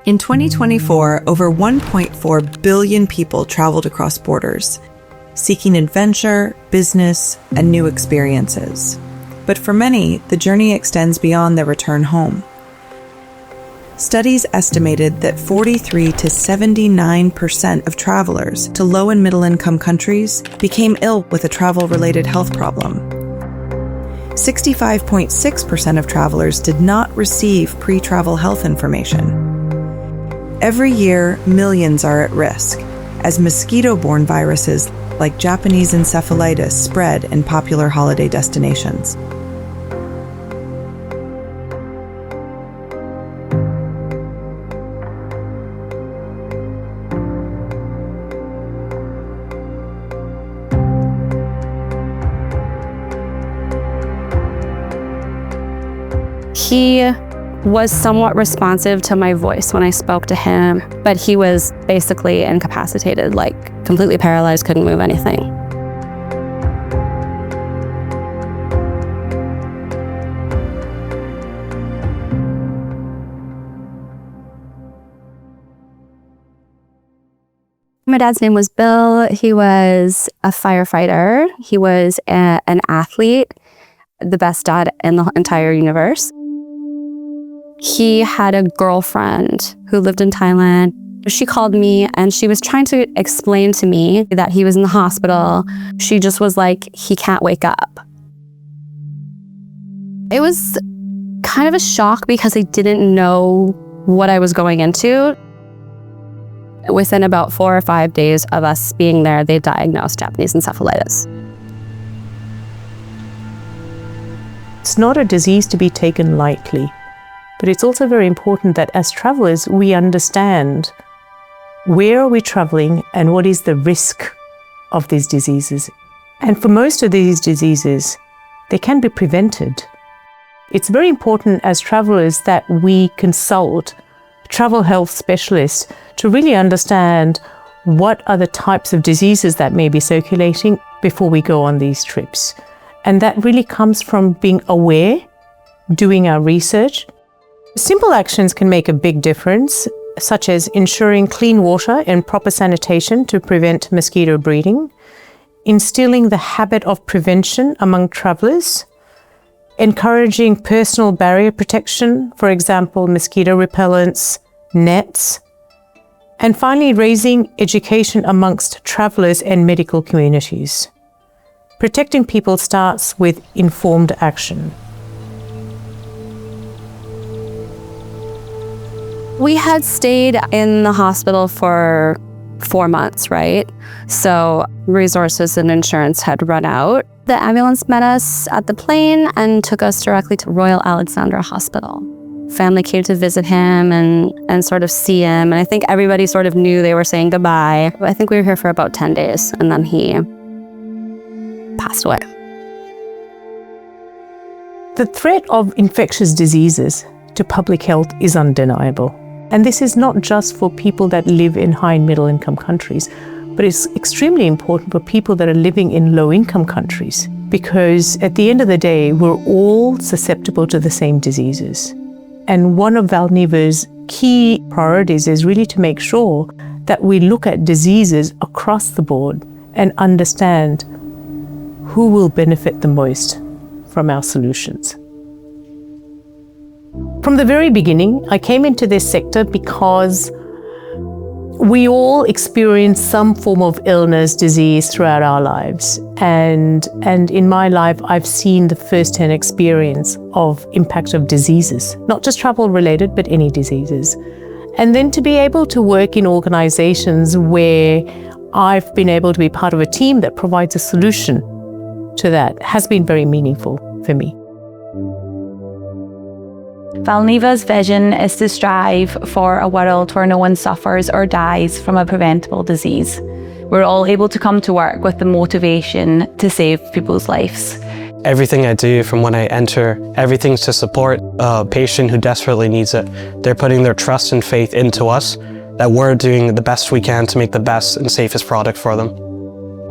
In 2024, over 1.4 billion people traveled across borders, seeking adventure, business, and new experiences. But for many, the journey extends beyond their return home. Studies estimated that 43 to 79% of travelers to low and middle income countries became ill with a travel-related health problem. 65.6% of travelers did not receive pre-travel health information. Every year, millions are at risk as mosquito-borne viruses like Japanese Encephalitis spread in popular holiday destinations. He was somewhat responsive to my voice when I spoke to him, but he was basically incapacitated, like completely paralyzed, couldn't move anything. My dad's name was Bill. He was a firefighter. He was an athlete, the best dad in the entire universe. He had a girlfriend who lived in Thailand. She called me and she was trying to explain to me that he was in the hospital. She just was like, he can't wake up. It was kind of a shock because I didn't know what I was going into. Within about 4 or 5 days of us being there, they diagnosed Japanese encephalitis. It's not a disease to be taken lightly. But it's also very important that as travelers, we understand where are we traveling and what is the risk of these diseases. And for most of these diseases, they can be prevented. It's very important as travelers that we consult travel health specialists to really understand what are the types of diseases that may be circulating before we go on these trips. And that really comes from being aware, doing our research. Simple actions can make a big difference, such as ensuring clean water and proper sanitation to prevent mosquito breeding, instilling the habit of prevention among travelers, encouraging personal barrier protection, for example, mosquito repellents, nets, and finally raising education amongst travelers and medical communities. Protecting people starts with informed action. We had stayed in the hospital for 4 months, right? So resources and insurance had run out. The ambulance met us at the plane and took us directly to Royal Alexandra Hospital. Family came to visit him and sort of see him. And I think everybody sort of knew they were saying goodbye. I think we were here for about 10 days and then he passed away. The threat of infectious diseases to public health is undeniable. And this is not just for people that live in high and middle income countries, but it's extremely important for people that are living in low income countries, because at the end of the day, we're all susceptible to the same diseases. And one of Valneva's key priorities is really to make sure that we look at diseases across the board and understand who will benefit the most from our solutions. From the very beginning, I came into this sector because we all experience some form of illness, disease throughout our lives. And in my life, I've seen the first-hand experience of impact of diseases, not just travel-related, but any diseases. And then to be able to work in organizations where I've been able to be part of a team that provides a solution to that has been very meaningful for me. Valneva's vision is to strive for a world where no one suffers or dies from a preventable disease. We're all able to come to work with the motivation to save people's lives. Everything I do from when I enter, everything's to support a patient who desperately needs it. They're putting their trust and faith into us, that we're doing the best we can to make the best and safest product for them.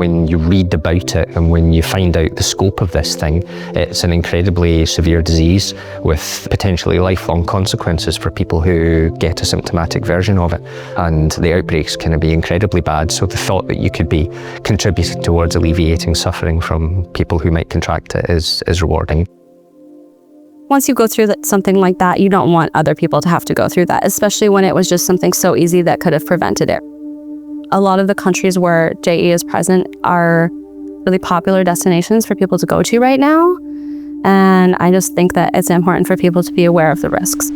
When you read about it and when you find out the scope of this thing, it's an incredibly severe disease with potentially lifelong consequences for people who get a symptomatic version of it. And the outbreaks can be incredibly bad. So the thought that you could be contributing towards alleviating suffering from people who might contract it is rewarding. Once you go through something like that, you don't want other people to have to go through that, especially when it was just something so easy that could have prevented it. A lot of the countries where JE is present are really popular destinations for people to go to right now. And I just think that it's important for people to be aware of the risks.